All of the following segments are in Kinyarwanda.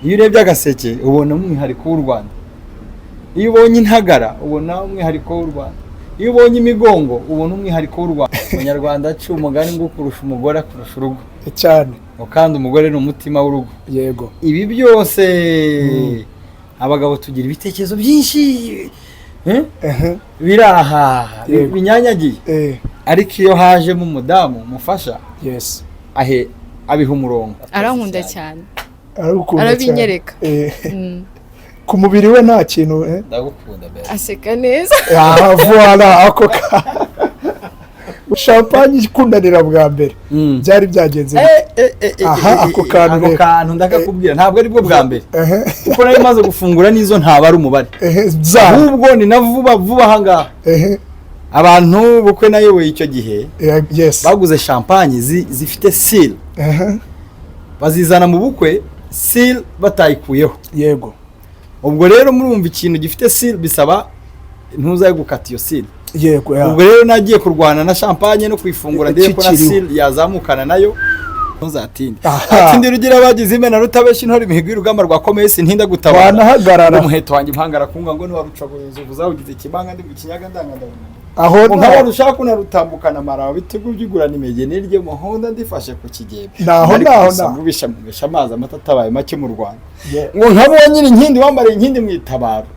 iyo urebye agaseke ubona umwihariko w'u Rwanda, iyo ubonye intagara ubona umwihariko w'u Rwanda, iyo ubonye imigongo ubona umwihariko w'u Rwanda. Abanyarwanda aca umugani ngo kurusha umugore kurusha urugo cyane, kandi umugore ni umutima w'urugo. Yego, ibi byose abagabo tugira ibitekerezo byinshi biraha binyanyagiye, ariko iyo hajemo umudamu umufasha abiha umurongo. Arankunda cyane, arabinyereka ku mubiri we nta kintu. Ndagukunda mbere, aseka neza. Voilà, ako champagne ikundanira bwa mbere byari byagenze. Ako kantu ndakakubwira ntabwo ari bwo bwa mbere, kuko nayo maze gufungura nizo ntaba ari umubare, ahubwo ni na vuba ahangaha. Abantu bukwe nayoboye icyo gihe baguze champagne zifite seal, bazizana mu bukwe seal batayikuyeho. Yego, ubwo rero murumva ikintu gifite seal bisaba ntuzaye gukata iyo seal. Yego, ubwo rero nagiye kurwana na champagne no kwifungura ndeye ko na seal yazamukana nayo ntuzatinde. Atindi rugira bagize imena rutabesha intore imihigo y'urugamba rwakomeye sintinda gutabara, wanahagarara umuheto wanjye impangara kunga ngo ntiwarucagoza uvuzavugize kimanga ndi mu kinyaga ndangandabona aho nkaba rushaka kunarutambukana maraho bitego byigurana imegene rye muhonda ndifashe ku kigebe naho mubisha amazi amata atabaye make mu Rwanda ngo nkabonye nyiri inkindi wambare inkindi mwitabaro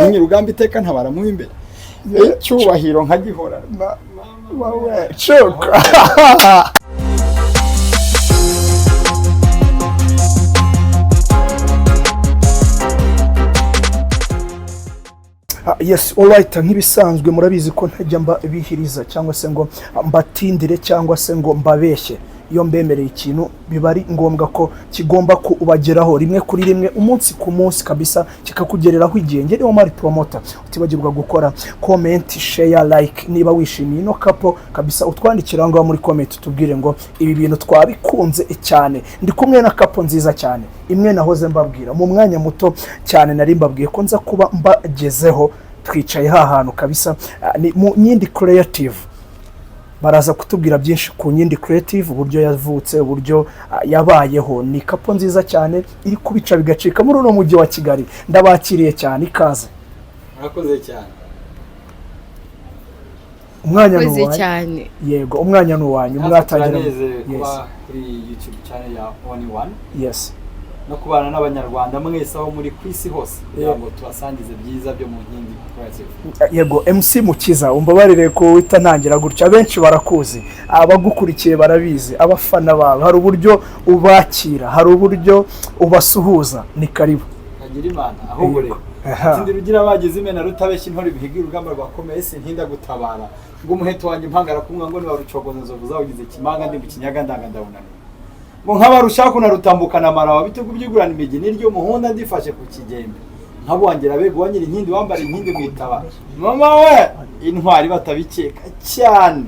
nyiri rugamba iteka ntabara mu imbere icyubahiro nkagihora wawe choka. Yes, alright, nk'ibisanzwe murabizi ko ntajya bihiriza cyangwa se ngo mbatindire cyangwa se ngo mbabeshye. Iyo mbemereye ikintu biba ari ngombwa ko kigomba kubageraho rimwe kuri rimwe, umunsi ku munsi kabisa, kikakugereraho igihe. Ngere wo mari promoter, utibagirwa gukora comment, share, like niba wishimiye ino kapo kabisa, utwandikira ngo muri comment tubwire ngo ibi bintu twabikunze cyane. Ndi kumwe na kapo nziza cyane, imwe nahoze mbabwira mu mwanya muto cyane, nari mbabwiye ko nza kuba mbagezeho. Twicaye hantu kabisa, ni mu Nyindi Creative, baraza kutubwira byinshi ku Nyindi Creative, uburyo yavutse, uburyo yabayeho. Ni kapo nziza cyane iri kubica bigacika muri uno mujyi wa Kigali. Ndabakiriye cyane, ikaze. Murakoze cyane. Umwanya n'uwanyu. Yego, umwanya n'uwanyu. Mwatangira kuri YouTube channel ya Only One. Yes. No kubana n'abanyarwanda mwese aho muri kwisi hose kugira ngo tubasangize byiza byo mu Nyindi Creative. Yego, MC Mukiza, umbabarire ko witanangira gutya, benshi barakuzi, abagukurikiye barabizi, abafana bawe, hari uburyo ubakira, hari uburyo ubasuhuza. Ni karibu. Agira Imana ahubwo rero atindi rugira bagize imena rutabeshya intore ibihiga urugamba rwakomeye sintinda gutabara ngo umuheto wanjye impangara kumwa ngo niwarucogoza nzovu zawugize kimanga ndi mu kinyaga ndangandabunana ngo nk'abarushaka kunarutambukana marawa bitego byigurana imigeni ryo muhonda ndifashe ku kigembe nkabongera bego wanyira inkindi wambara inkindi mwitaba mama we intwari batabikeka cyane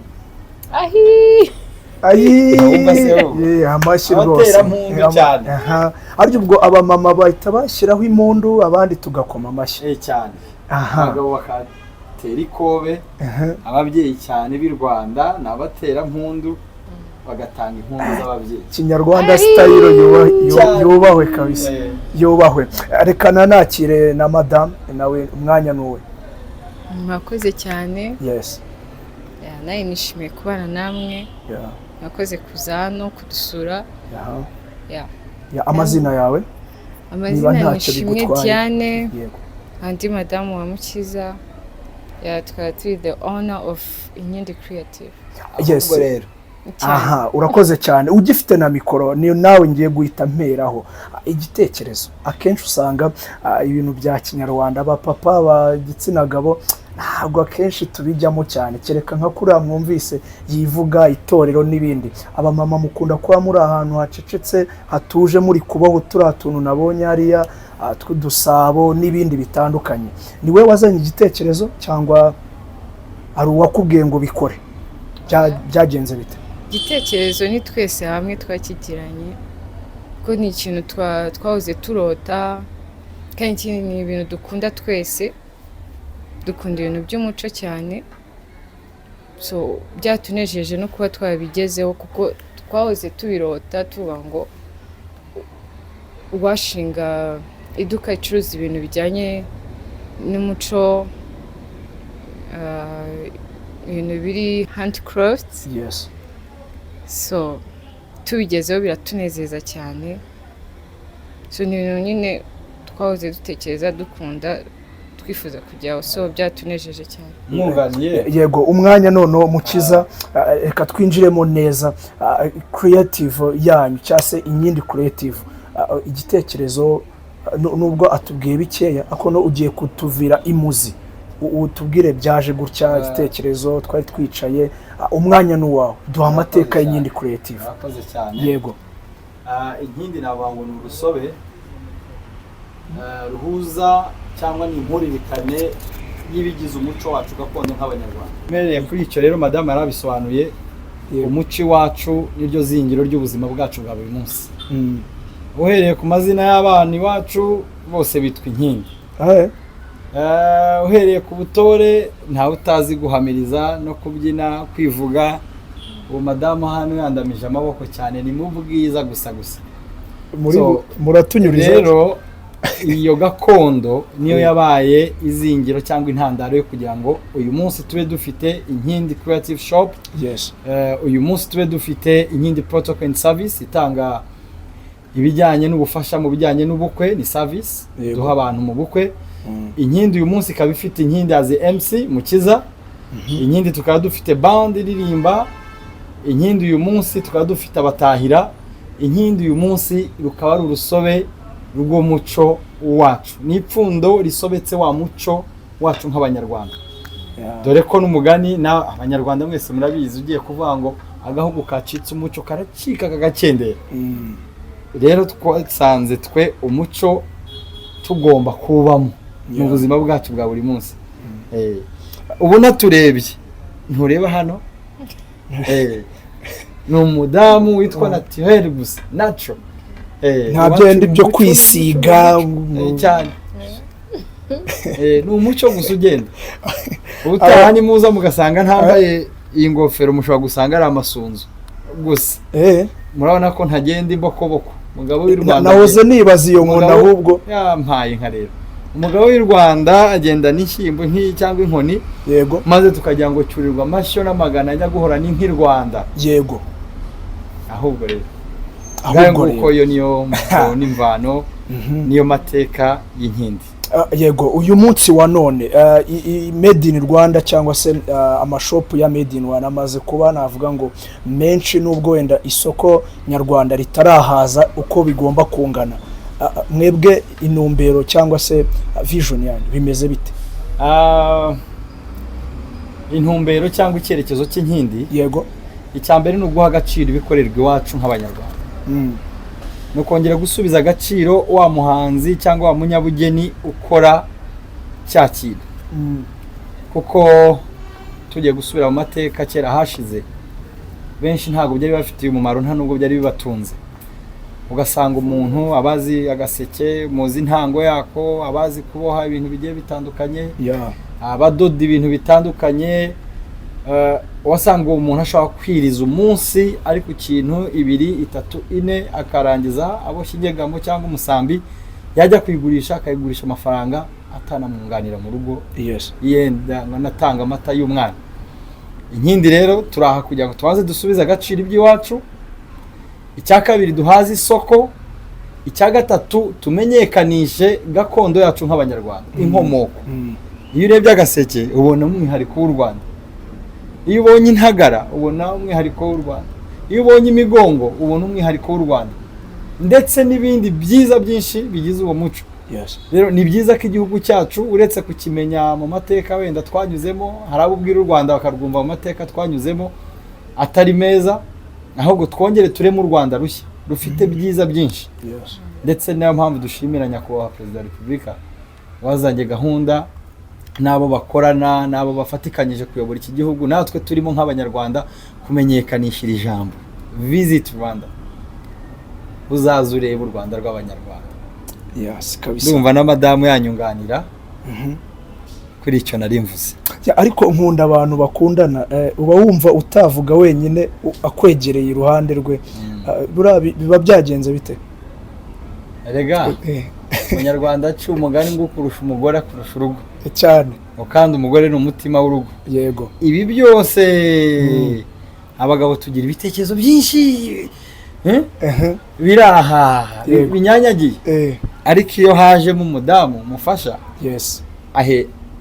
amashyi rwose cyane. Ariko ubwo aba mama bahita bashyiraho impundu, abandi tugakoma amashyi cyane. Abagabo bakatera ikobe, ababyeyi cyane b'i Rwanda nabatera mpundu bagatanga impundu z'ababyeyi. Kinyarwanda style yubahwe kabisa, yubahwe. Rekana nakire na madame nawe, umwanya nuwe. Mwakoze cyane. Yes. Naye nishimiye kubana namwe. Nakoze kuza hano kudusura. Amazina yawe? Amazina ni Cyane. Andi madamu wa Mukiza. Twari turi the owner of Nyindi Creative. Yes. Urakoze cyane. Ugifite na mikoro niyo nawe ngiye guhita mperaho igitekerezo. Akenshi usanga ibintu bya Kinyarwanda papa ba gitsina gabo ntabwo akenshi tubijyamo cyane, kereka nka kuri mwumvise yivuga itorero n'ibindi. Aba mama mukunda kuba muri ahantu hacecetse hatuje, muri kubaho turatuntu nabonye hariya tw'udusabo n'ibindi bitandukanye. Niwe wazanye igitekerezo cyangwa ari uwakubwiye ngo bikore? Byagenze bite? Igitekerezo ni twese hamwe twakigiranye, ko ni ikintu twahoze turota, kandi ni ibintu dukunda twese, dukunda ibintu by'umuco cyane. So byatunejeje no kuba twabigezeho, kuko twahoze tubirota tuba ngo uwashinga iduka icuruza ibintu bijyanye n'umuco, ibintu biri handicrafts. Yes. So tubigezeho biratunezeza cyane. So ni ibintu nyine twahoze dutekereza dukunda twifuza kujyaho, so byatunejeje cyane. Mwunganiye Yego, umwanya none Mukiza, reka twinjiremo neza. Creative yanyu cyase inyindi creative, igitekerezo nubwo atubwiye bikeya ako no ugiye kutuvira imuzi, utubwire byaje gutya igitekerezo twari twicaye. Umwanya n'uwawe, duha amateka y'inyindi creative. Akoze cyane. Yego. Inkindi nabango ni urusobe ruhuza cyangwa ni impuririkane y'ibigize umuco wacu gakondo nk'abanyarwanda. Mereye kuri icyo rero madame yarabisobanuye, umuco wacu niryo zingiro ry'ubuzima bwacu bwa buri munsi. Uhereye ku mazina y'abana iwacu bose bitwa inkindi. Uhereye ku butore ntawe utazi guhamiriza no kubyina kwivuga. Uwo madamu hano yandamije amaboko cyane, ni mu bwiza gusa. Muratunyuriza rero iyo gakondo niyo yabaye izingiro cyangwa intandaro yo kugira ngo uyu munsi tube dufite inkindi creative shop. Yes. Uyu munsi tube dufite inkindi protocol and service itanga ibijyanye n'ubufasha mu bijyanye n'ubukwe, ni service duha abantu mu bukwe. Inkindi uyu munsi ikaba ifite inkindi azi MC Mukiza. Inkindi tukaba dufite band iririmba. Inkindi uyu munsi tukaba dufite abatahira. Inkindi uyu munsi rukaba ari urusobe rw'umuco wacu, n'ipfundo risobetse wa muco wacu nk'abanyarwanda. Dore ko n'umugani na abanyarwanda mwese murabizi, ugiye kuvuga ngo agahugu kacitse umuco karacika kagakendera. Rero twasanze twe umuco tugomba kubamo mu buzima bwacu bwa buri munsi. Ubu naturebye ntureba hano, ni umudamu witwa Naturel gusa, natural. Nta byenda byo kwisiga cyane. Ni umuco gusa ugenda. Ubutaha ni muza mugasanga ntambaye iyi ngofero, mushobora gusanga ari amasunzu gusa. Murabona ko ntagenda imbokoboko. Umugabo w'u Rwanda nahoze nibaza iyo nkoni ahubwo yampaye nka rero. Umugabo w'u Rwanda agenda n'ishyimbo cyangwa inkoni. Yego. Maze tukagira ngo cyurirwa amashyo n'amagana ajya guhora n'inki Rwanda. Yego. Ahubwo rero ahubwo yo niyo n'imvano niyo mateka y'inkindi. Yego, uyu munsi wa none made in Rwanda cyangwa se amashopu ya made in Rwanda amaze kuba navuga ngo menshi, nubwo wenda isoko nyarwanda ritarahaza uko bigomba kungana. Mwebwe intumbero cyangwa se vision yanyu bimeze bite? Intumbero cyangwa icyerekezo cy'inkindi, yego, icyambere ni uguha agaciro ibikorerwa iwacu nk'abanyarwanda. No kongera gusubiza agaciro wa muhanzi cyangwa wa munyabugeni ukora cya kintu. Kuko tugiye gusubira mu mateka kera hashize, benshi ntago byari bafitiye umumaro, nta nubwo byari bibatunze. Ugasanga umuntu abazi agaseke, muzi ntango yako, abazi kuboha ibintu bigiye bitandukanye, abadoda ibintu bitandukanye. Wasanga umuntu ashaka kwiriza umunsi ari ku kintu 2, 3, 4 akarangiza aboshye ingegamo cyangwa umusambi, yajya kwigurisha akayigurisha amafaranga atanamunganira mu rugo. Yes. Yenda nganatanga amata y'umwana. Inkindi rero turaha kugira ngo twaze dusubiza agaciro iby'iwacu. Icya kabiri duhaze isoko. Icya gatatu tumenyekanishe gakondo yacu nk'abanyarwanda, inkomoko. Iyo urebye agaseke ubona umwihariko w'u Rwanda. Iyo ubonye intagara ubona umwihariko w'u Rwanda. Iyo ubonye imigongo ubona umwihariko w'u Rwanda, ndetse n'ibindi byiza byinshi bigize uwo muco. Yes. Rero ni byiza ko igihugu cyacu uretse kukimenya mu mateka wenda twanyuzemo, hari abo ubwira u Rwanda bakarwumva mu mateka twanyuzemo atari meza, ahubwo twongere tureme u Rwanda rushya rufite byiza byinshi. Yes. Ndetse niyo mpamvu dushimira nyakubahwa Perezida wa Repubulika wazanye gahunda n'abo bakorana n'abo bafatikanyije kuyobora iki gihugu, natwe turimo nk'abanyarwanda kumenyekanisha iri jambo Visit Rwanda. Uzaza ureba u Rwanda rw'abanyarwanda. Yes, kabisa. Ndumva na madamu yanyunganira kuri icyo nari mvuze. Ariko nkunda abantu bakundana, uba wumva utavuga wenyine akwegereye iruhande rwe. Biba byagenze bite? Erega Umunyarwanda aca umugani ngo kurusha umugore kurusha urugo cyane, kandi umugore ni umutima w'urugo. yego Ibi byose abagabo tugira ibitekerezo byinshi biraha binyanyagiye, ariko iyo hajemo umudamu mufasha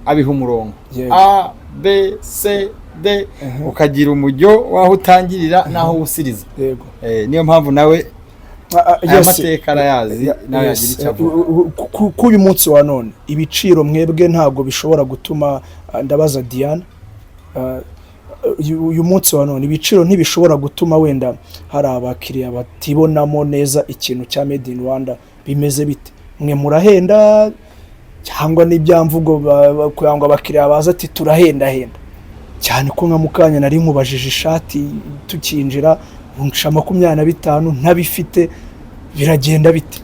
abiha umurongo A B C D ukagira umujyo waho utangirira naho usiriza. Niyo mpamvu nawe aya mateka arayazi nawe yagira icyo avuga. K'uyu munsi wa none ibiciro mwebwe ntabwo bishobora gutuma, ndabaza Diane, uyu munsi wa none ibiciro ntibishobora gutuma wenda hari abakiriya batibonamo neza ikintu cya Made in Rwanda, bimeze bite? Mwe murahenda cyangwa n'ibyamvugo kugira ngo abakiriya baza ati turahenda cyane? Ko nka mukanya nari nkubajije ishati tukinjira unca 25 ntabifite, biragenda bite?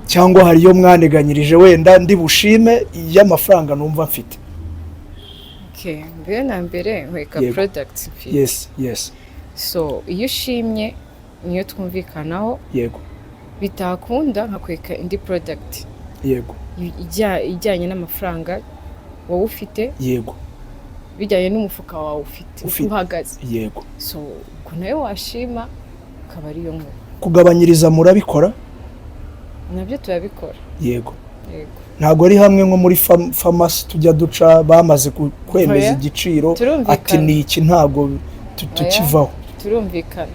Cyangwa hari yo mwaneganyirije wenda ndi bushime y'amafaranga numva mfite? Mbere na mbere nkwereka products mfite. Yes. So iyo ushimye niyo twumvikanaho, yego, bitakunda nkakwereka indi product, yego, ijyanye n'amafaranga wowe ufite, yego, bijyanye n'umufuka wawe ufite uhagaze, yego. So ko nayo washima akaba ariyo ngo kugabanyiriza murabikora? Nabyo turabikora, yego. Ntabwo ari hamwe nko muri pharmacy tujya duca bamaze kwemeza igiciro ati ni iki ntabwo tukivaho? Turumvikana.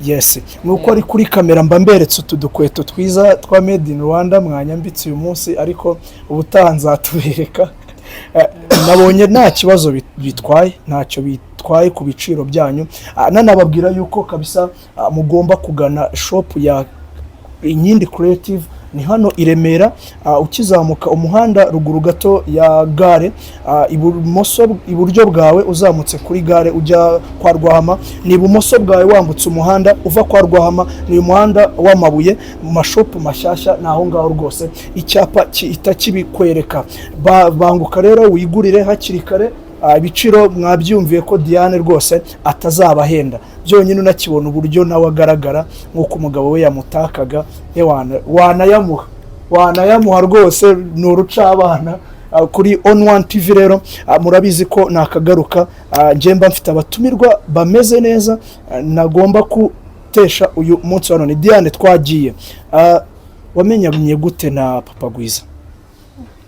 Yes, nuko ari kuri kamera mba mberetse utudukweto twiza twa Made in Rwanda mwanyambitse uyu munsi, ariko ubutaha nzatubereka. Nabonye nta kibazo bitwaye, ntacyo bitwaye ku biciro byanyu. Nanababwira yuko kabisa mugomba kugana shop ya Inkindi Creative, ni hano i Remera, ukizamuka umuhanda ruguru gato ya gare, iburyo bwawe uzamutse kuri gare ujya kwa Rwahama, ni ibumoso bwawe wambutse umuhanda uva kwa Rwahama, ni umuhanda w'amabuye, mu mashopu mashyashya naho ngaho rwose, icyapa itakibikwereka. Banguka rero wigurire hakiri kare, ibiciro mwabyumviye ko Diane rwose atazabahenda. Byonyine unakibona uburyo nawe agaragara nk'uko umugabo we yamutakaga, wanayamuha rwose ni urucabana. Kuri On One TV rero murabizi ko nakagaruka, nje mba mfite abatumirwa bameze neza, nagomba gutesha uyu munsi wa none. Diane, twagiye, wamenyanye gute na Papa Gwiza?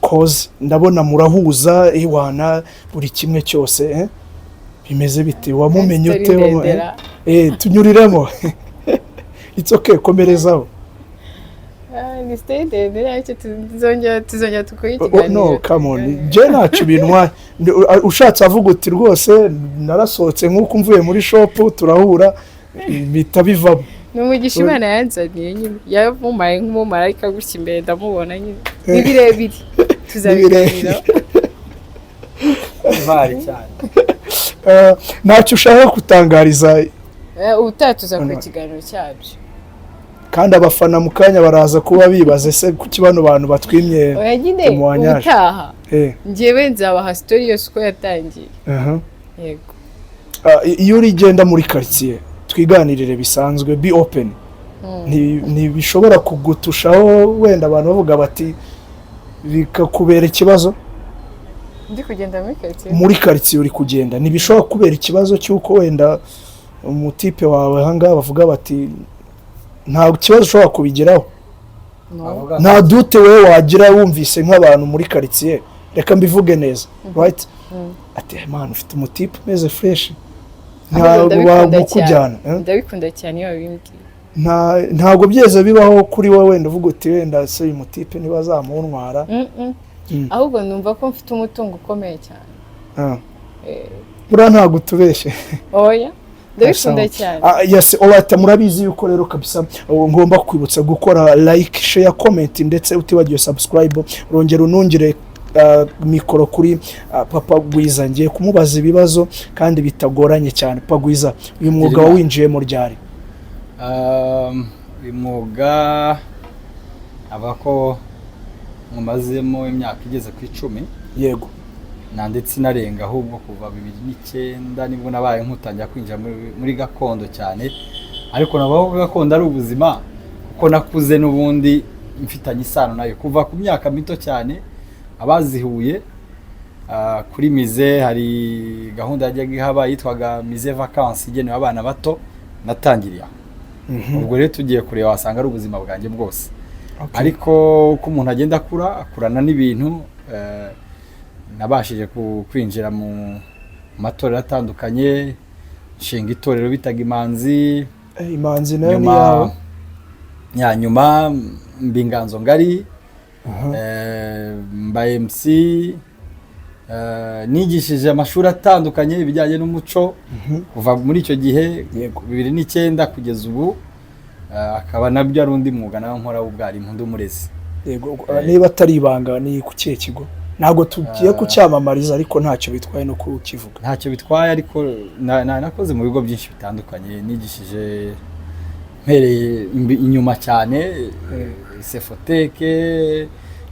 Cause ndabona murahuza iwana buri kimwe cyose, bimeze bite? Wamumenye ute? Tunyuriremo. It's okay, komerezaho. Ni stay there, ariko tuzongera tukoyikiganira. No, come on. Je nacu binwa ushatse avuga uti rwose narasohotse nk'uko mvuye muri shop turahura bitabivamo. N'umugisha Imana yanzaniye nyine, yavumaye nk'umumarayika gutya imbere ndamubona nyine. Ni birebire tuzabiganira. Bari cyane. Ntacyo ushaka gutangariza? Utatuza ku kiganiro cyabyo. Kandi abafana mu kanya baraza kuba bibaze se kuki bano bantu batwimye umwanya. Utaha njyewe nzabaha story yose uko yatangiye. Yego. Iyo urigenda muri quartier twiganirire bisanzwe, be open. Ntibishobora kugutushaho wenda abantu bavuga bati bikakubera ikibazo? Ndi kugenda muri quartier uri kugenda, ntibishobora kubera ikibazo cy'uko wenda umutipe wawe hanga bavuga bati nta kibazo ushobora kubigeraho? Nta dute wewe wagira wumvise nk'abantu muri quartier, reka mbivuge neza, right? Ati man ufite umutipe meze fresh, ndabikunda cyane iyo bimbwiye. Ntabwo byeze bibaho kuri wowe wenda uvuga uti wenda se uyu mutipe nibazamuntwara? Ahubwo numva ko mfite umutungo ukomeye cyane. Bura ntabwo tubeshe. Oya, ndabikunda cyane. Yes, alright, murabizi yuko rero kabisa ngomba kwibutsa gukora like, share, comment ndetse utibagiye subscribe. Rongera unungire mikoro kuri Papa Gwiza, ngiye kumubaza ibibazo kandi bitagoranye cyane. Papa Gwiza, uyu mwuga winjiyemo ryari? Uyu mwuga abako mumazemo imyaka igeze ku 10. Yego. Ndetse narenga ahubwo kuva 2009 nibwo nabaye nkutangira kwinjira muri gakondo cyane, ariko nabaho gakondo ari ubuzima kuko nakuze n'ubundi mfitanye isano nayo kuva ku myaka mito cyane. Abazihuye kuri mize hari gahunda yajyaga ihaba yitwaga mize vacances igenewe abana bato natangiriye. Ubwo rero tugiye kureba wasanga ari ubuzima bwanjye bwose. Ariko uko umuntu agenda akurana n'ibintu, nabashije kwinjira mu matorero atandukanye, nshinga itorero bitaga Imanzi. Imanzi nayo ni yawe? Nyuma mbinganzo ngari, mba MC, nigishije amashuri atandukanye ibijyanye n'umuco kuva muri icyo gihe 2009 kugeza ubu. Akaba nabyo ari undi mwuga nawe nkora w'ubwarimu ndi umurezi. Yego, niba atari ibanga ni ku kihe kigo? Ntabwo tugiye kucyamamariza ariko ntacyo bitwaye no kukivuga. Ntacyo bitwaye ariko nakoze mu bigo byinshi bitandukanye, nigishije mpereye inyuma cyane, Sefoteke,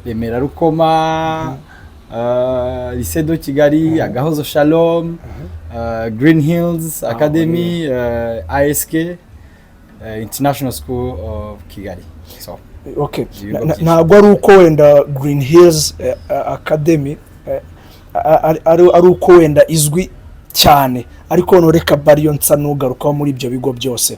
Remera Rukoma, Lycée de Kigali, Agahozo Shalom, Green Hills Academy, ASK, International School of Kigali. So, okay. Ntabwo ari uko wenda Green Hills Academy ari uko wenda izwi cyane, ariko noreka bariyo nsa nugarukaho muri ibyo bigo byose.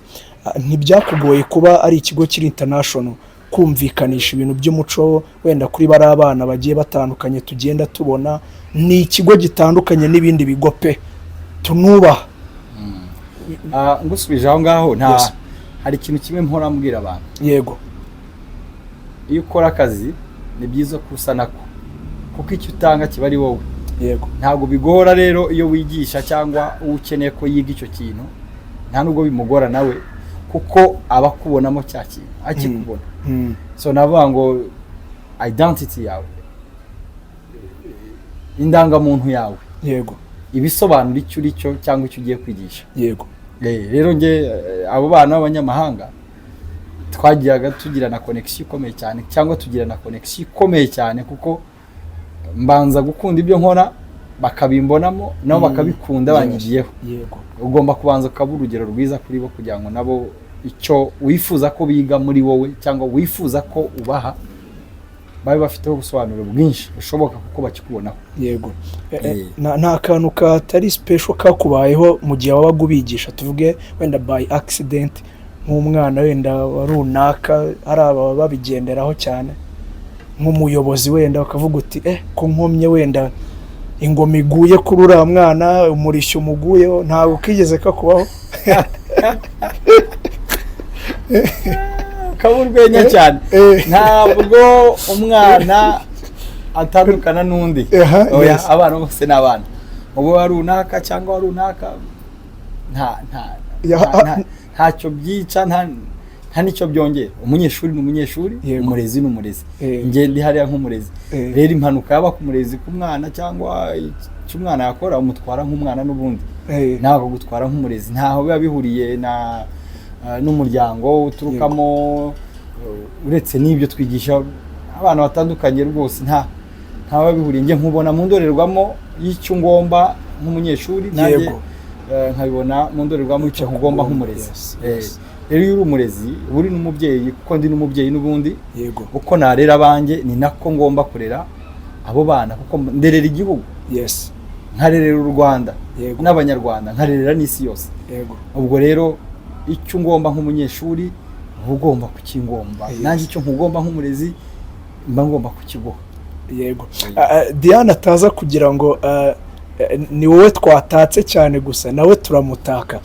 Ntibyakugoye kuba ari ikigo kiri international kumvikanisha ibintu by'umuco wenda kuri bari abana bagiye batandukanye tugenda tubona? Ni ikigo gitandukanye n'ibindi bigo pe tunubaha. Ngusubije aho ngaho hari ikintu kimwe mpora mbwira abantu. Yego, iyo ukora akazi ni byiza kusanako kuko icyo utanga kiba ari wowe. Yego, ntabwo bigora rero iyo wigisha cyangwa ukeneye ko yiga icyo kintu, nta nubwo bimugora nawe kuko aba kubonamo cya kintu akikubona. So navuga ngo identity yawe, indangamuntu yawe, yego, ibisobanura icyo uri cyo cyangwa icyo ugiye kwigisha. Yego, rero nge abo bana b'abanyamahanga twagiraga tugirana connection ikomeye cyane, cyangwa tugirana connection ikomeye cyane kuko mbanza gukunda ibyo nkora bakabimbonamo nabo bakabikunda banyigiyeho. Yego, ugomba kubanza ukaba urugero rwiza kuri bo kugira ngo nabo icyo wifuza ko biga muri wowe cyangwa wifuza ko ubaha babe bafiteho ubusobanuro bwinshi bushoboka kuko bakikubonaho. Yego, nta kantu katari special kakubayeho mu gihe wabaga ubigisha, tuvuge wenda by accident nk'umwana wenda runaka hari aba babigenderaho cyane nk'umuyobozi wenda ukavuga uti ko nkomye wenda ingoma iguye kuri uriya mwana umurishyo umuguyeho? Ntabwo kigeze kakubaho? Kaburwenya cyane. Ntabwo umwana atandukana n'undi. Abana bose n'abana. Ubu wari runaka cyangwa wari runaka ntacyo byica, nta nicyo byongera. Umunyeshuri ni umunyeshuri, umurezi ni umurezi. Ngende hariya nk'umurezi. Rero impanuka yaba ku murezi ku mwana cyangwa icyo umwana yakora umutwara nk'umwana n'ubundi. Ntabwo gutwara nk'umurezi ntaho biba bihuriye n'umuryango uturukamo, uretse n'ibyo twigisha abana batandukanye rwose ntaho bihuriye. Nge nkubona mu ndorerwamo y'icyo ngomba nk'umunyeshuri, nanjye nkabibona mu ndorerwamo y'icyo ngomba nk'umurezi. Rero iyo uri umurezi uri n'umubyeyi kuko ndi n'umubyeyi n'ubundi. Yego, uko narera abanjye ni nako ngomba kurera abo bana kuko nderera igihugu. Yes, nkarerera u Rwanda n'abanyarwanda, nkarerera n'isi yose. Yego, ubwo rero icyo ngomba nk'umunyeshuri ugomba kukingomba. Nanjye icyo nkugomba nk'umurezi mba ngomba kukiguha. Yego, Diana ataza kugira ngo ni wowe twatatse cyane gusa nawe turamutaka.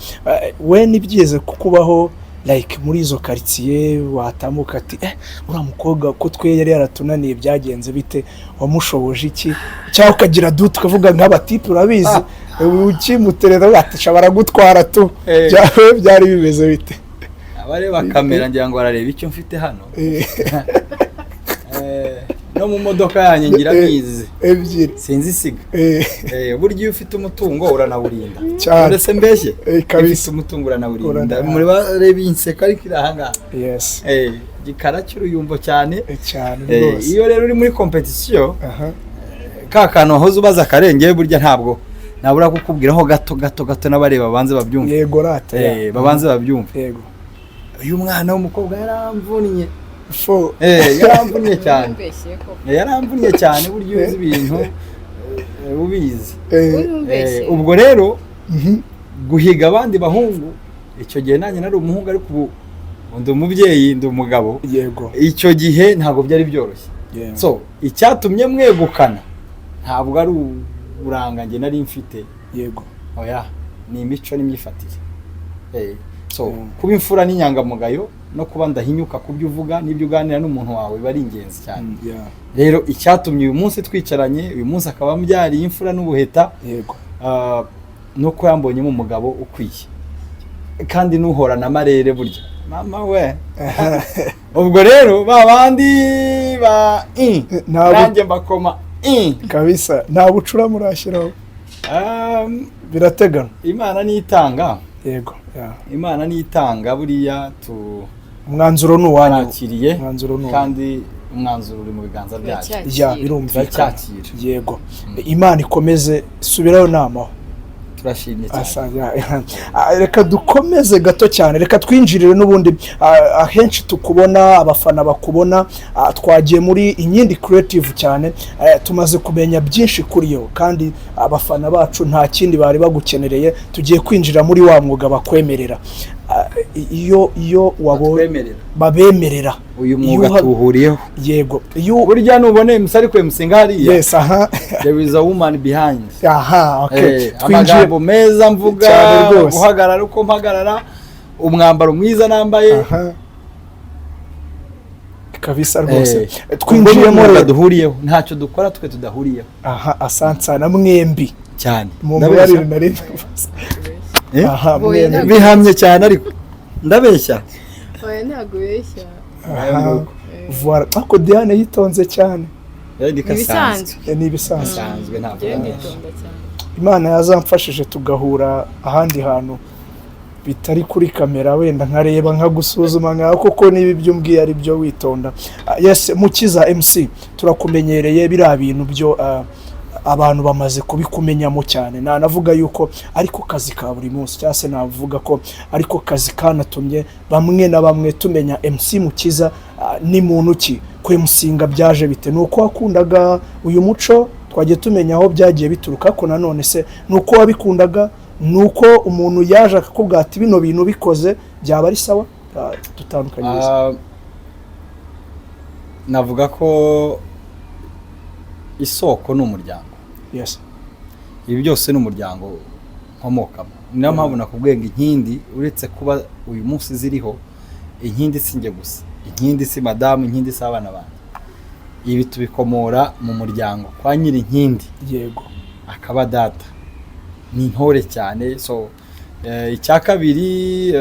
We nibyize kukubaho like muri izo quartier watamuka ati uriya mukobwa ko twe yari yaratunaniye byagenze bite, wamushoboje iki? Cyangwa ukagira dutu ukavuga nk'abatipe urabizi ukimuterera ati baragutwara tu, byari bimeze bite? Abareba kamera ngira ngo barareba icyo mfite hano. No mu modoka yanjye ngira nkizi ebyiri sinzisiga. Burya iyo ufite umutungo uranawurinda ndetse mbeshye kabisa. Umutungo uranawurinda. Muri bareba inseka ariko irahanga. Yes, gikara cy'uruyumbo cyane cyane rwose. Iyo rero uri muri competition ka kantu hoze ubaza karenge burya ntabwo nabura kukubwiraho gato n'abareba banze babyumva. Yego rata babanze babyumva. Yego, uyu mwana w'umukobwa yaramvuniye yaramvunnye cyane yaramvunnye cyane buryo uzi ibintu ubizi ubwo rero guhiga abandi bahungu icyo gihe nanjye nari umuhungu ariko ubu ndi umubyeyi ndi umugabo yego icyo gihe ntabwo byari byoroshye so icyatumye mwegukana ntabwo ari uburanga njye nari mfite yego oya ni imico n'imyifatire so kuba imfura n'inyangamugayo no kuba ndahinyuka kubyo uvuga n'ibyo uganira n'umuntu wawe bari ingenzi cyane rero icyatumye uyu munsi twicaranye uyu munsi akaba mbyariye imfura n'ubuheta yego nuko yambonyemo umugabo ukwiye kandi nuhorana amarere burya mama we ubwo rero babandi ba nanjye mbakoma kabisa nta bucura murashyiraho birategana imana nitanga yego imana nitanga buriya umwanzuro ni uwanyu kandi umwanzuro uri mu biganza byacu birumvikana yego imana ikomeze subirayo namaho turashimye cyane reka dukomeze gato cyane reka twinjirire n'ubundi ahenshi tukubona abafana bakubona twagiye muri inyindi creative cyane tumaze kumenya byinshi kuri yo kandi abafana bacu nta kindi bari bagukenereye tugiye kwinjira muri wa mwuga bakwemerera iyo wabonye babemerera uyu mwuga tuwuhuriyeho yego burya nubone musari kwe musenga hariya yes there is a woman behind okay amagambo meza mvuga guhagarara uko mpagarara umwambaro mwiza nambaye kabisa rwose twinjiyemo rero duhuriyeho ntacyo dukora twe tudahuriyeho asansana mwembi cyane ndabeshya nari bihamye cyane ariko ndabeshya oya ntago beshya voilà ako Diane yitonze cyane ni ibisanzwe ntabwo Imana yazamfashije tugahura ahandi hantu bitari kuri kamera wenda nkareba nkagusuzuma nka koko nibi byumbwiye ari byo witonda yes Mukiza MC turakumenyereye bira bintu byo abantu bamaze kubikumenyamo cyane navuga yuko ariko kazi ka buri munsi cyase navuga ko ariko kazi kanatumye bamwe na bamwe tumenya MC Mukiza ni muntu ki kwemusinga byaje bite nuko wakundaga uyu muco twagiye tumenya aho byagiye bituruka ko nanone se nuko wabikundaga nuko umuntu yaje akakubwira ati bino bintu bikoze byaba ari sawa tutandukanye navuga ko isoko ni umuryango yes ibi byose ni umuryango nkomokamo niyo mpamvu nakubwenga inkindi uretse kuba uyu munsi ziriho inkindi sinjye gusa inkindi si madamu inkindi si abana banjye ibi tubikomora mu muryango kwa nyiri inkindi yego akaba data ni intore cyane so icya kabiri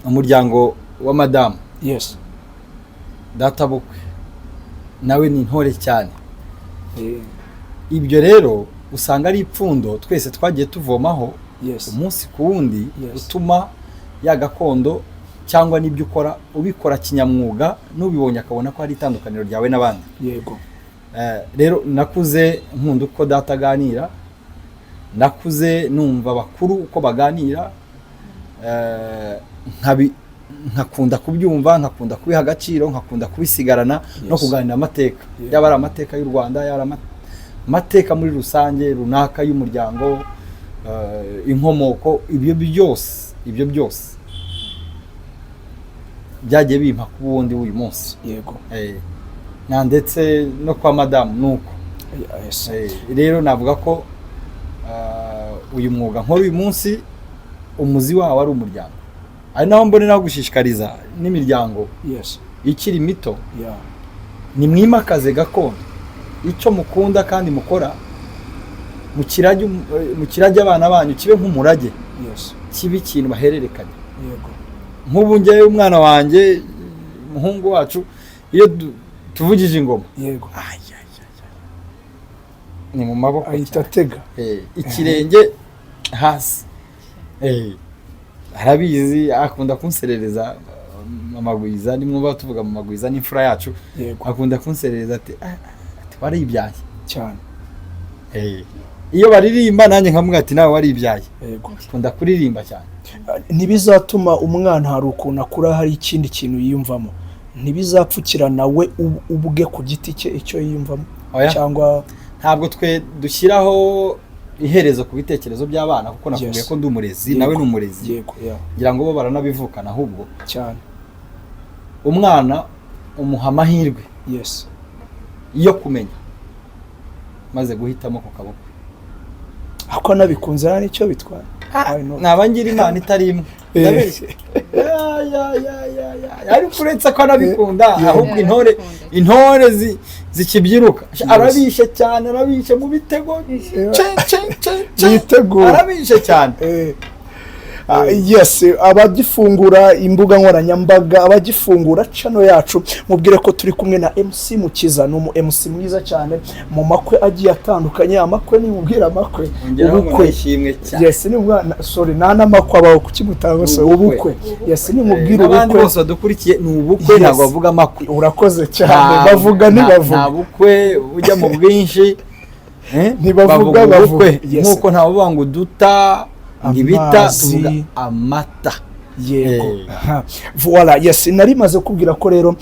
umuryango wa madamu yes data bukwe nawe ni intore cyane ibyo rero usanga ari ipfundo twese twagiye tuvomaho umunsi ku wundi utuma ya gakondo cyangwa n'ibyo ukora ubikora kinyamwuga n'ubibonye akabona ko ari itandukaniro ryawe n'abandi yego rero nakuze nkunda uko data aganira nakuze numva bakuru uko baganira nkakunda kubyumva nkakunda kubiha agaciro nkakunda kubisigarana no kuganira amateka yaba ari amateka y'u Rwanda yaba ari amateka muri rusange runaka y'umuryango inkomoko ibyo byose byagiye bimpa ku wundi w'uyu munsi yego na ndetse no kwa madamu nuko rero navuga ko uyu mwuga nkora uyu munsi umuzi wawe ari umuryango ari naho mbonera gushishikariza n'imiryango ikiri mito ni mwimakaze gakondo icyo mukunda kandi mukora mukirage abana banyu kibe nk'umurage kibe ikintu bahererekanya nk'ubu njyewe umwana wanjye umuhungu wacu iyo tuvugije ingoma ni mu maboko ahita atega ikirenge hasi arabizi akunda kunserereza amagwiza nimwumva tuvuga mu magwiza n'imfura yacu akunda kunserereza ati waribyaye cyane iyo baririmba nanjye nkamubwira ati nawe waribyaye yego kunda kuririmba cyane. ntibizatuma umwana hari ukuntu akura hari ikindi kintu yiyumvamo, ntibizapfukira nawe ubwe ku giti cye icyo yiyumvamo cyangwa ntabwo twe dushyiraho iherezo ku bitekerezo by'abana kuko nakubwiye ko ndi umurezi nawe ni umurezi ngira ngo bo baranabivukana ahubwo cyane. umwana umuha amahirwe yo kumenya maze guhitamo ku kaboko ako nabikunze nta nicyo bitwara nabangira imana itari imwe ariko uretse ko anabikunda ahubwo intore zikibyiruka arabishe cyane arabishe mu bitego arabishe cyane. Yes, abagifungura imbuga nkoranyambaga abagifungura channel yacu mubwire ko turi kumwe na MC Mukiza, no MC mwiza cyane mu makwe agiye atandukanye. Amakwe ni mubwira amakwe ubukwe ishimwe cyane. Yes, ni mwana sorry nana makwe abaho kukimutanga so ubukwe. Yes, ni mubwira ubukwe abandi bose badukurikiye ni ubukwe ntabwo bavuga amakwe. Urakoze cyane bavuga nibavuga nta bukwe ujya mu bwinshi ntibavuga ubukwe nkuko nta bavuga ngo duta ngibita tuvuga amata. Yego voilà. Yes, nari maze kubwira ko rero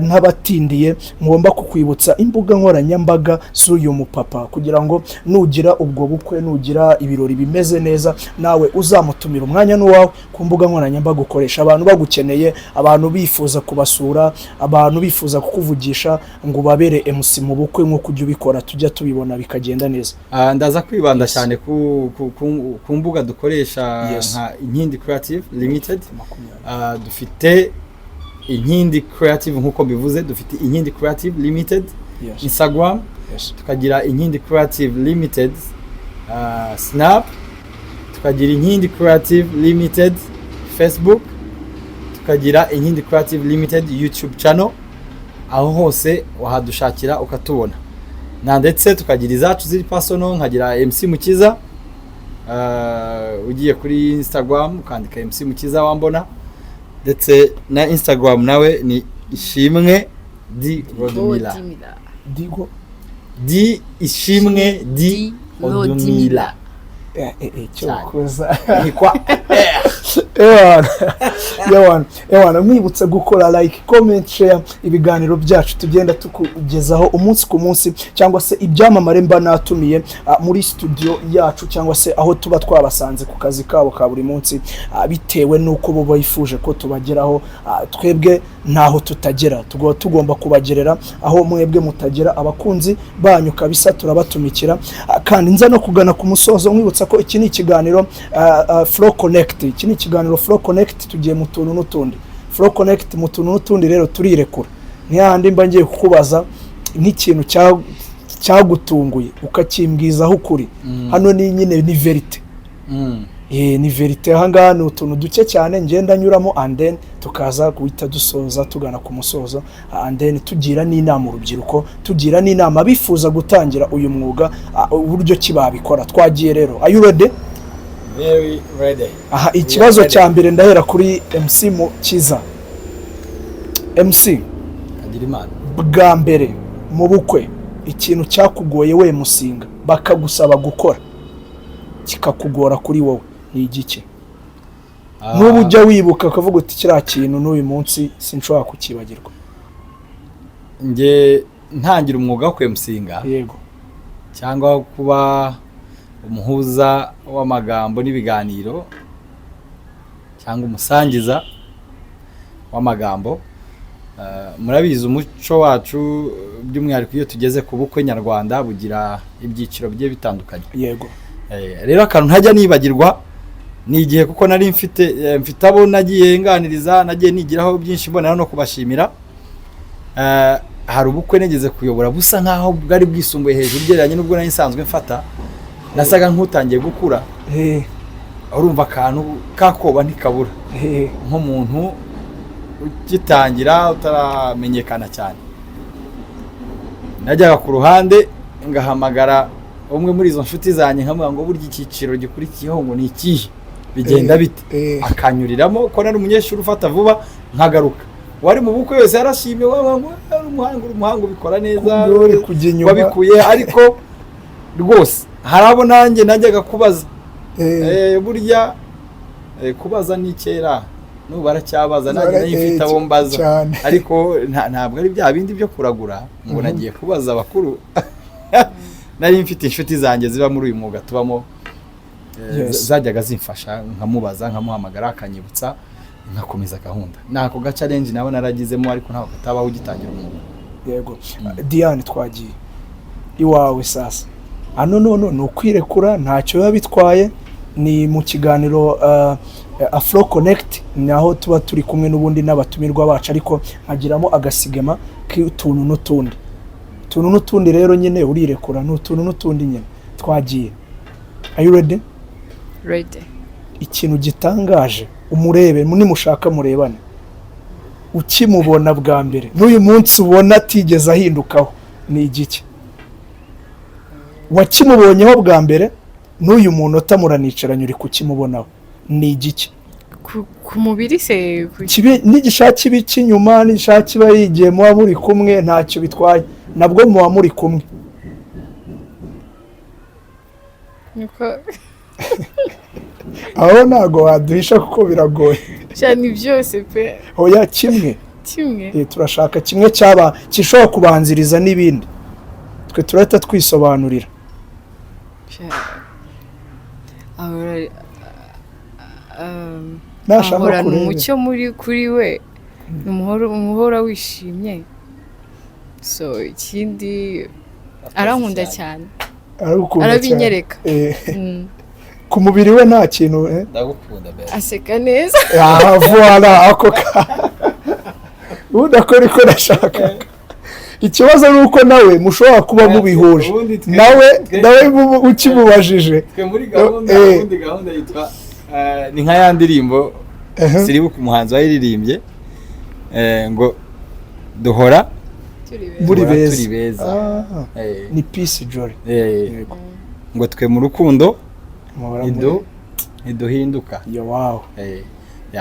ntabatindiye ngomba kukwibutsa imbuga nkoranyambaga z'uyu mupapa kugira ngo nugira ubwo bukwe nugira ibirori bimeze neza nawe uzamutumira umwanya n'uwawe ku mbuga nkoranyambaga ukoresha. Abantu bagukeneye, abantu bifuza kubasura, abantu bifuza kukuvugisha ngo babere MC mu bukwe nk'uko ujya ubikora tujya tubibona bikagenda neza. Ndaza kwibanda cyane ku mbuga dukoresha nka Inkindi Creative Limited. Dufite Inkindi Creative nkuko bivuze, dufite Inkindi Creative Limited Instagram, tukagira Inkindi Creative Limited Snap, tukagira Inkindi Creative Limited Facebook, tukagira Inkindi Creative Limited YouTube channel. Aho hose wahadushakira ukatubona. Na ndetse tukagira izacu ziri personal nkagira MC Mukiza. Ugiye kuri Instagram ukandika MC Mukiza wambona, ndetse na Instagram nawe ni ishimwe di Rodumila di ishimwe di Rodumila cyokoza ni kwa ewana mwibutse gukora like, comment, share ibiganiro byacu tugenda tukugezaho umunsi ku munsi, cyangwa se ibyamamare mba natumiye muri studio yacu cyangwa se aho tuba twabasanze ku kazi kabo ka buri munsi bitewe nuko bo bayifuje ko tubageraho. Twebwe ntaho tutagera, tugomba kubagerera aho mwebwe mutagera. Abakunzi banyu kabisa turabatumikira, kandi nza no kugana ku musozo mwibutsa ko iki ni ikiganiro Flow Connect. Iki ni ikiganiro Flow Connect, tugiye mu tuntu n'utundi. Flow Connect mu tuntu n'utundi rero turirekura. Ntihandi mba ngiye kukubaza nk'ikintu cyagutunguye ukakimbwizaho ukuri. Hano ni nyine ni verite. Ni verite. Ahangaha ni utuntu duke cyane ngenda nyuramo, and then tukaza guhita dusoza tugana ku musozo, and then tugira n'inama urubyiruko, tugira n'inama bifuza gutangira uyu mwuga uburyo kibabikora. Twagiye rero. Are you ready? Very ready. Ikibazo cya mbere ndahera kuri MC Mukiza. MC agira imana. Bwa mbere mu bukwe ikintu cyakugoye we musinga bakagusaba gukora kikakugora kuri wowe ni igiki? N'ubu ujya wibuka ukavuga uti kiriya kintu n'uyu munsi sinshobora kukibagirwa. Nge ntangira umwuga wo kwemusinga. Yego. Cyangwa kuba umuhuza w'amagambo n'ibiganiro cyangwa umusangiza w'amagambo. Murabizi umuco wacu by'umwihariko iyo tugeze ku bukwe nyarwanda bugira ibyiciro bigiye bitandukanye. Yego. Rero akantu ntajya nibagirwa ni igihe kuko nari mfite abo nagiye nganiriza, nagiye nigiraho byinshi mbona no kubashimira. Hari ubukwe negeze kuyobora busa nkaho bwari bwisumbuye hejuru ugereranye n'ubwo nari nsanzwe mfata. Nasaga nk'utangiye gukura. Urumva akantu kakoba ntikabura. Nk'umuntu ugitangira utaramenyekana cyane. Najyaga ku ruhande ngahamagara umwe muri izo nshuti zanjye nkamubwira ngo burya icyiciro gikurikiyeho ngo ni ikihe bigenda bite, akanyuriramo ko nari umunyeshuri ufata vuba nkagaruka. Wari mu bukwe wese yarashimye ngo umuhango ubikora neza wabikuye, ariko rwose harabo nanjye najyaga kubaza burya kubaza ni kera n'ubu baracyabaza nanjye nayifite abo mbaza ariko ntabwo ari bya bindi byo kuragura ngo nagiye kubaza abakuru nari mfite inshuti zanjye ziba muri uyu mwuga tubamo zajyaga zimfasha nkamubaza nkamuhamagara akanyibutsa nkakomeza gahunda nako ga challenge nawe naragizemo ariko ntabwo katabaho ugitangira umwuga. Yego Diane twagiye iwawe sasa ano no ukwirekura ntacyo yabitwaye ni mu kiganiro Afro Connect naho tuba turi kumwe n'ubundi n'abatumirwa bacu ariko nkagiramo agasigema k'utuntu n'utundi rero nyine urirekura n'utuntu n'utundi nyine twagiye. Are you ready? Ready. Ikintu gitangaje umurebe nimushaka murebane ukimubona bwa mbere n'uyu munsi ubona atigeze ahindukaho ni igiki wakimubonyeho bwa mbere n'uyu muntu utamuranicaranye uri kukimubonaho ni igiki ku mubiri se n'igishaki biki nyuma n'igishaki bayigiye muba muri kumwe ntacyo bitwaye nabwo muba muri kumwe aho ntago waduhisha kuko biragoye cyane byose pe oya kimwe turashaka kimwe cyaba kishobora kubanziriza n'ibindi twe turahita twisobanurira ahora ni umucyo kuri we umuhora wishimye so ikindi arankunda cyane arabinyereka ku mubiri we nta kintu ndagukunda mbere aseka neza voilà ako udakora iko nashaka ikibazo nuko nawe mushobora kuba mubihuje nawe ukimubajije muri gahunda yitwa ni nka ya ndirimbo siribuka umuhanzi wayiririmbye ngo duhora muri beza ni peace joy ngo twe mu rukundo iduhinduka wow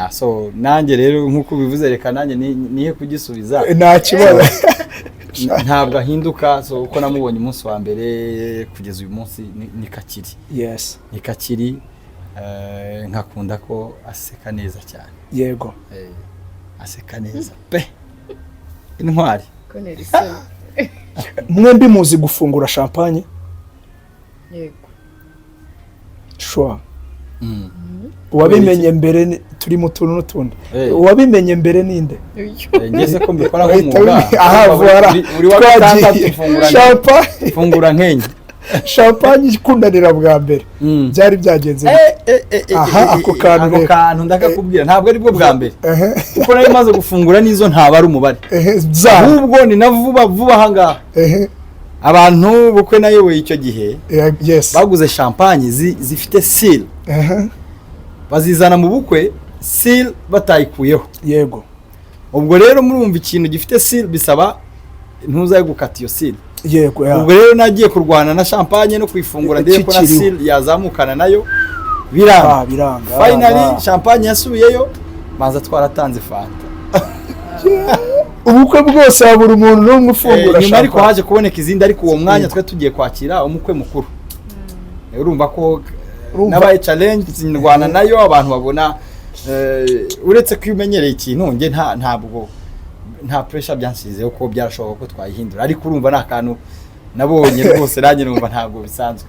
so nanjye rero nkuko bivuze reka nanjye nihe kugisubiza nta kibazo ntabwo ahinduka so uko namubonye umunsi wa mbere kugeza uyu munsi ni kakiri ni kakiri nkakunda ko aseka neza cyane yego aseka neza pe intwari mwembi muzi gufungura champagne yego shwa wabimenye mbere turi mu tuntu n'utundi wabimenye mbere ninde ngeze ko mbikora nk'umwuga buri wa gatandatu fungura nkenge champagne ikundanira bwa mbere byari byagenze ako kantu ndakakubwira ntabwo ari bwo bwa mbere kuko nari maze gufungura n'izo ntaba ari umubare ahubwo ni na vuba ahangaha abantu bukwe nayoboye icyo gihe baguze champagne zifite seal bazizana mu bukwe seal batayikuyeho yego ubwo rero murumva ikintu gifite seal bisaba ntuzaye gukata iyo seal yego ubwo rero nagiye kurwana na champagne no kwifungura ndetse ko na seal yazamukana nayo biranga finally champagne yasubiyeyo banza twaratanze fanta ubukwe bwose habura umuntu n'umwe ufungura nyuma ariko haje kuboneka izindi ariko uwo mwanya twe tugiye kwakira umukwe mukuru urumva ko nabaye challenge ndwana nayo abantu babona uretse ko umenyereye ikintu nge nta pressure byansizeho ko byarashoboka ko twayihindura ariko urumva nta kantu nabonye rwose nanjye numva ntabwo bisanzwe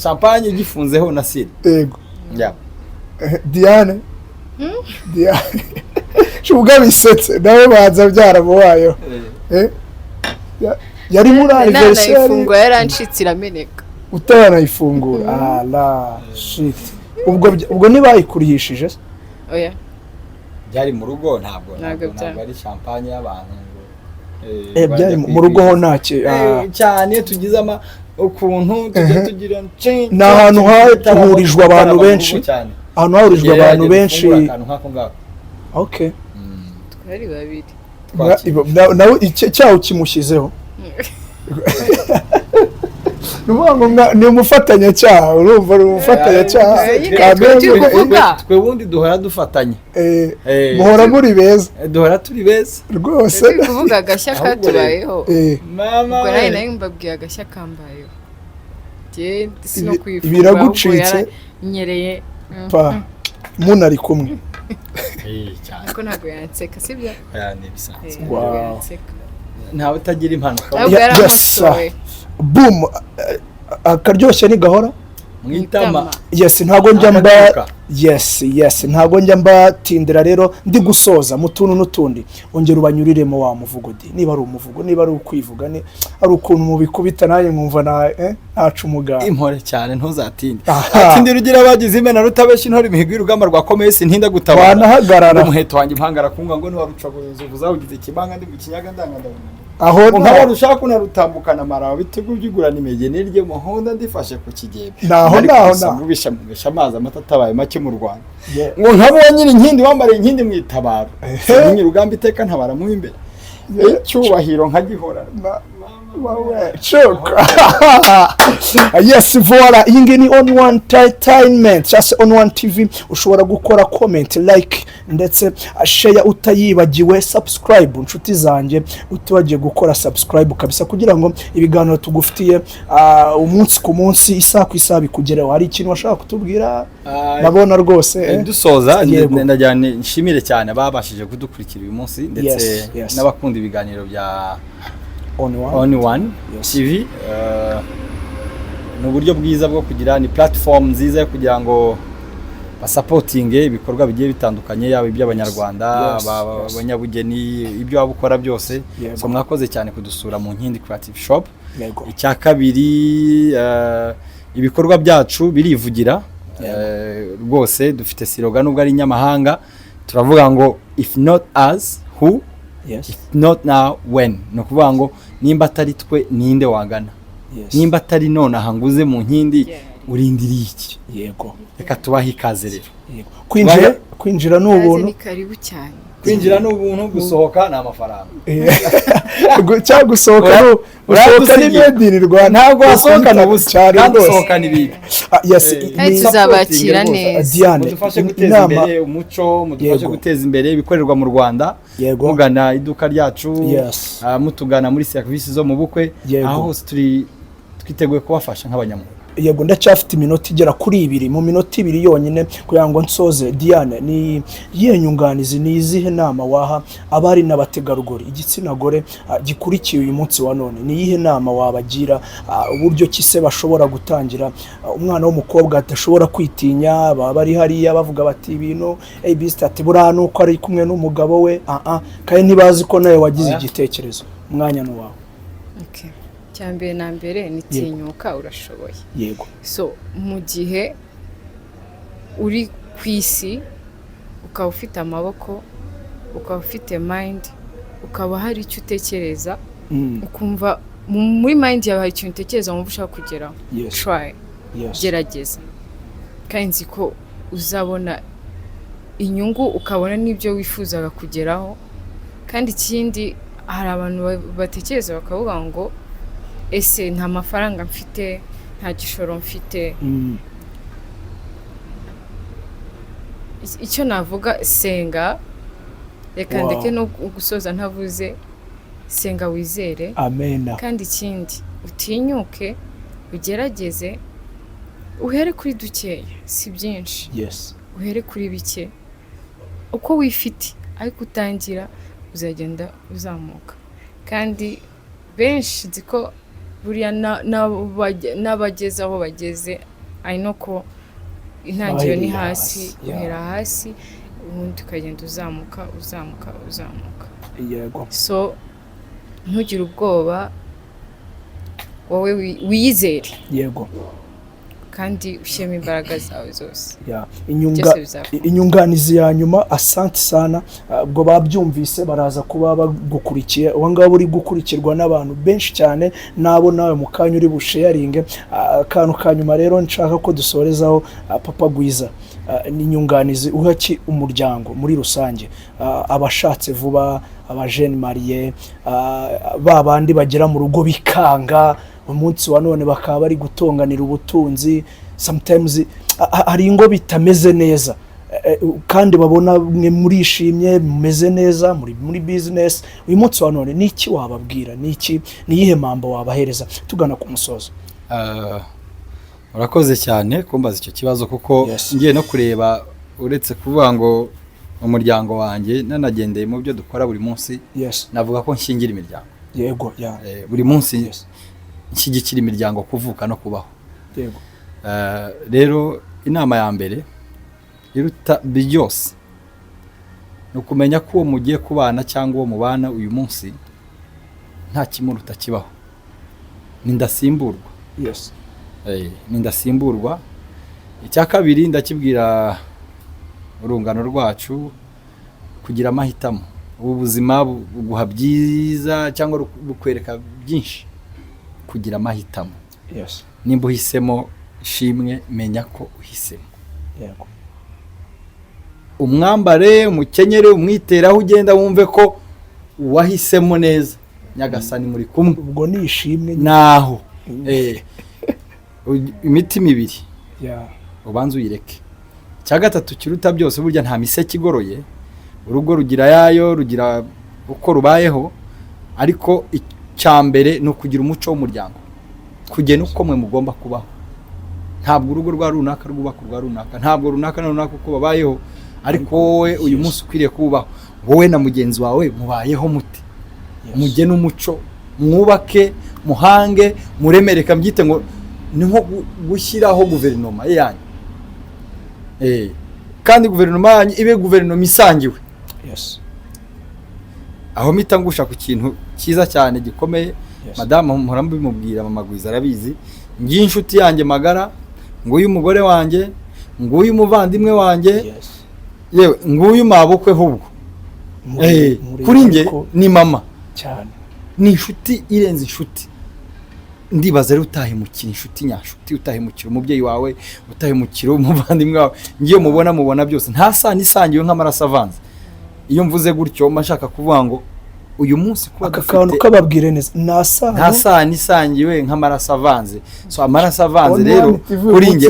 champagne igifunzeho na sire yego Diane Shubuga bisetse nawe banza byaramubayeho yari muri anniversaire nayifungura yaranshitse irameneka utanayifungura la shit ubwo nibayikurihishije oya byari mu rugo ntabwo ari champagne y'abantu byari mu rugo ho ntacyo cyane tugize ukuntu tugira na ahantu hahurijwe abantu benshi ahantu hahurijwe abantu benshi okay twari babiri nawe cyaho kimushyizeho ni umufatanyacyaha urumva ari umufatanyacyaha twe bundi duhora dufatanye muhora muri beza duhora turi beza rwose kuvuga agashya katubayeho ubwo nawe mbabwiye agashya kambayeho no kwifuza biragucitse nyereye pa umuntu ari kumwe cyane ariko ntabwo yanseka sibyo ni bisanzwe Wow. ntawe utagira impano ntabwo yaramusowe boom akaryoshye ni gahora mwitama yes ntago njya mba yes ntago njya mbatindira rero ndi gusoza mu tuntu n'utundi ongera ubanyuriremo wa muvugo di niba ari umuvugo niba ari ukwivuga ni ari ukuntu mubikubita naye nkumva naca umuganda impore cyane ntuzatinde atindira ugira bagize imena rutabeshya intore imihigo y'urugamba rwakomeye sintinda gutabara wanahagarara umuheto wanjye impangara kunga ngo niwarucagoza uvuze ikibanga ndi mu kinyaga ndangandabona aho nkaho rushaka kunarutambukana maraho bitego byigurana imegene rye muhonda ndifashe ku kigebe naho ngubisha mugesha amazi amata tabaye make mu Rwanda ngo nkabonye inkindi wambare inkindi mwitabaro nyiri rugamba iteka ntabara mu imbere icyubahiro nkagihora choka yes voila iyi ngiyi ni on one entertainment cyase on one TV ushobora gukora comment like ndetse share utayibagiwe subscribe inshuti zanjye utibagiye gukora subscribe kabisa kugira ngo ibiganiro tugufitiye umunsi ku munsi isaha ku isaha bikugereho hari ikintu washaka kutubwira nabona rwose dusoza ndajyane nshimire cyane babashije kudukurikira uyu munsi ndetse n'abakunda ibiganiro bya on one TV n'uburyo bwiza bwo kugira ni platform nziza yo kugira ngo basupportinge ibikorwa bigiye bitandukanye yaba iby'abanyarwanda abanyabugeni ibyo wabukora byose so mwakoze cyane kudusura mu Nkindi Creative Shop icya kabiri ibikorwa byacu birivugira rwose dufite slogan nubwo ari nyamahanga turavuga ngo if not us who if not now when no kuvuga ngo nimba atari twe ninde wagana nimba atari none ahanguze mu Nkindi urindiriye iki yego reka tubahe ikaze rero kwinjira n'ubuntu ni karibu cyane kwinjira n'ubuntu gusohoka na amafaranga cyangwa gusohoka usohoka n'ibindi Rwanda ntabwo wasohokana ubusa kandi usohokana ibibi yes tuzabakira neza Diane mudufashe guteza imbere umuco mudufashe guteza imbere ibikorerwa mu Rwanda mugana iduka ryacu mutugana muri service zo mu bukwe aho hose twiteguye kubafasha nk'abanyamuryango yego ndacyafite iminota igera kuri 2 mu minota 2 yonyine kugira ngo nsoze Diane ni yenyunganizi ni izihe nama waha abari n'abategarugori igitsina gore gikurikiye uyu munsi wa none ni yihe nama wabagira uburyo kise bashobora gutangira umwana w'umukobwa atashobora kwitinya bari hariya bavuga bati ibintu bist ati bura nuko ari kumwe n'umugabo we kandi ntibazi ko nawe wagize igitekerezo umwanya no wawe cyambere na mbere nitinyuka urashoboye yego so mu gihe uri kwisi ukaba ufite amaboko ukaba ufite mind ukaba hari icyo utekereza ukumva muri mind yawe hari ikintu utekereza wumva ushaka kugeraho try gerageza kandi nzi ko uzabona inyungu ukabona n'ibyo wifuzaga kugeraho kandi ikindi hari abantu batekereza bakavuga ngo ese nta mafaranga mfite nta gishoro mfite icyo navuga senga reka ndeke no gusoza ntavuze senga wizere amen kandi ikindi utinyuke ugerageze uhere kuri dukeya si byinshi uhere kuri bike uko wifite ariko utangira uzagenda uzamuka kandi benshi nziko buriya n'abageze aho bageze ari ko intangiriro ni hasi uhera hasi ubundi ukagenda uzamuka yego so ntugire ubwoba wowe wiyizere yego kandi ushyiremo imbaraga zawe zose inyunganizi ya nyuma asante sana ubwo babyumvise baraza kuba bagukurikiye uwo ngabo uri gukurikirwa n'abantu benshi cyane nabo nawe mu kanya uri busharinge akantu ka nyuma rero nshaka ko dusorezaho papa Gwiza ni inyunganizi uhaki umuryango muri rusange abashatse vuba abajene mariye babandi bagera mu rugo bikanga umunsi wa none bakaba bari gutonganira ubutunzi sometimes hari ingo bitameze neza kandi babona mwe murishimye mumeze neza muri business uyu munsi wa none niki wababwira niki niyihe mambo wabahereza tugana ku musozo urakoze cyane kumbaza icyo kibazo kuko Yes. ngiye no kureba uretse kuvuga ngo umuryango wanjye nanagendeye mu byo dukora buri munsi Yes. navuga ko nshingira imiryango Yego, ya. buri munsi Yes. nshyigikira imiryango kuvuka no kubaho. Yego. Rero inama ya mbere iruta byose ni ukumenya ko uwo mugiye kubana cyangwa uwo mubana uyu munsi nta kimuruta kibaho, ni ndasimburwa. Yes. Ni ndasimburwa. Icya kabiri ndakibwira urungano rwacu kugira amahitamo. Ubu buzima buguha byiza cyangwa bukwereka byinshi, kugira amahitamo. Yes. Nimba uhisemo ishimwe, menya ko uhisemo. Yego. Umwambare, umukenyere, umwiteraho, ugenda wumve ko wahisemo neza. Nyagasani muri kumwe. Ubwo ni ishimwe Naho imitima ibiri ubanza uyireke. Cya gatatu kiruta byose burya nta miseke igoroye. Urugo rugira yayo, rugira uko rubayeho, ariko icya mbere ni ukugira umuco w'umuryango, kugena uko mwe mugomba kubaho. Ntabwo urugo rwa runaka rwubaka urwa runaka, ntabwo runaka na runaka uko babayeho, ariko wowe uyu munsi ukwiriye kubaho. Wowe na mugenzi wawe mubayeho mute? Mugene umuco, mwubake, muhange, muremereka, mbyite ngo ni nko gushyiraho guverinoma yanyu. Kandi guverinoma yanyu ibe guverinoma isangiwe. Yes. Aho mpita ngusha ku kintu cyiza cyane gikomeye. Yes. Madamu mpora mbimubwira, mama Gwiza arabizi, ngiye inshuti yanjye magara, nguyu umugore wanjye, nguyu umuvandimwe wanjye. Yes. Yewe nguyu mabukwe hubwo. Kuri nge ni mama cyane, ni inshuti irenze inshuti. Ndibaza rero utahemukira inshuti nyashuti, utahemukira umubyeyi wawe, utahemukira umuvandimwe wawe. Ngiye mubona byose nta sano isangiwe nk'amaraso avanze. Iyo mvuze gutyo mashaka kuvuga ngo uyu munsi kuba akakantu kababwire neza nta sano isangiwe nk'amaraso avanze. So amaraso avanze rero kuri nge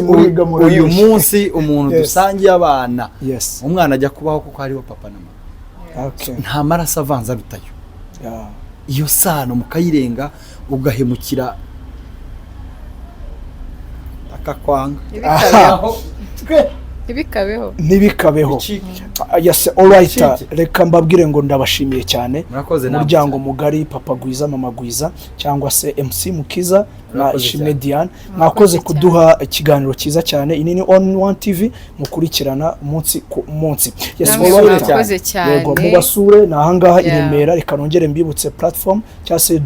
uyu munsi umuntu dusangiye abana. Yes. Umwana ajya kubaho kuko hariho papa na mama. Okay. Nta maraso avanze arutayo. Iyo sano mukayirenga ugahemukira akakwanga. Ntibikabeho. Yes, alright. Reka mbabwire ngo ndabashimiye cyane. Umuryango mugari, Papa Gwiza, Mama Gwiza, cyangwa se MC Mukiza na Ishimwe Diane. Mwakoze kuduha ikiganiro cyiza cyane. Inini on One TV mukurikirana umunsi ku munsi. Yes, mwakoze cyane. Yego, mubasure na ahangaha Iremera. Reka nongere mbibutse platform cyangwa se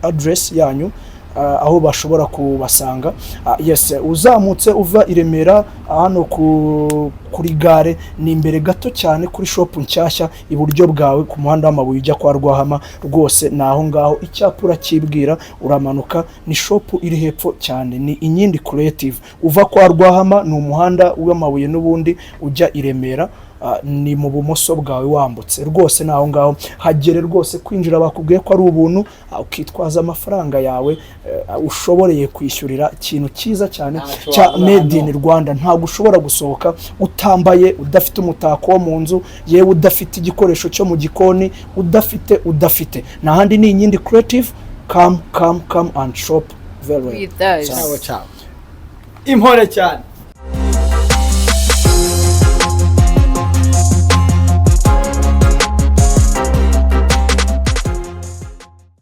address yanyu. Aho bashobora kubasanga. Yes, uzamutse uva Iremera hano kuri gare ni imbere gato cyane kuri shop nshyashya iburyo bwawe ku muhanda w'amabuye ujya kwa Rwahama, rwose naho ngaho icyapura kibwira uramanuka, ni shop iri hepfo cyane, ni Inyindi Creative. Uva kwa Rwahama ni umuhanda w'amabuye n'ubundi ujya Iremera, ni mu bumoso bwawe wambutse, rwose naho ngaho hagere. Rwose kwinjira bakubwiye ko ari ubuntu, ukitwaza amafaranga yawe ushoboreye kwishyurira ikintu cyiza cyane cya made in Rwanda. Ntabwo ushobora gusohoka utambaye, udafite umutako wo mu nzu, yewe udafite igikoresho cyo mu gikoni, udafite nahandi. ni Inyindi Creative. Come and shop very well. Ciao. Impore cyane.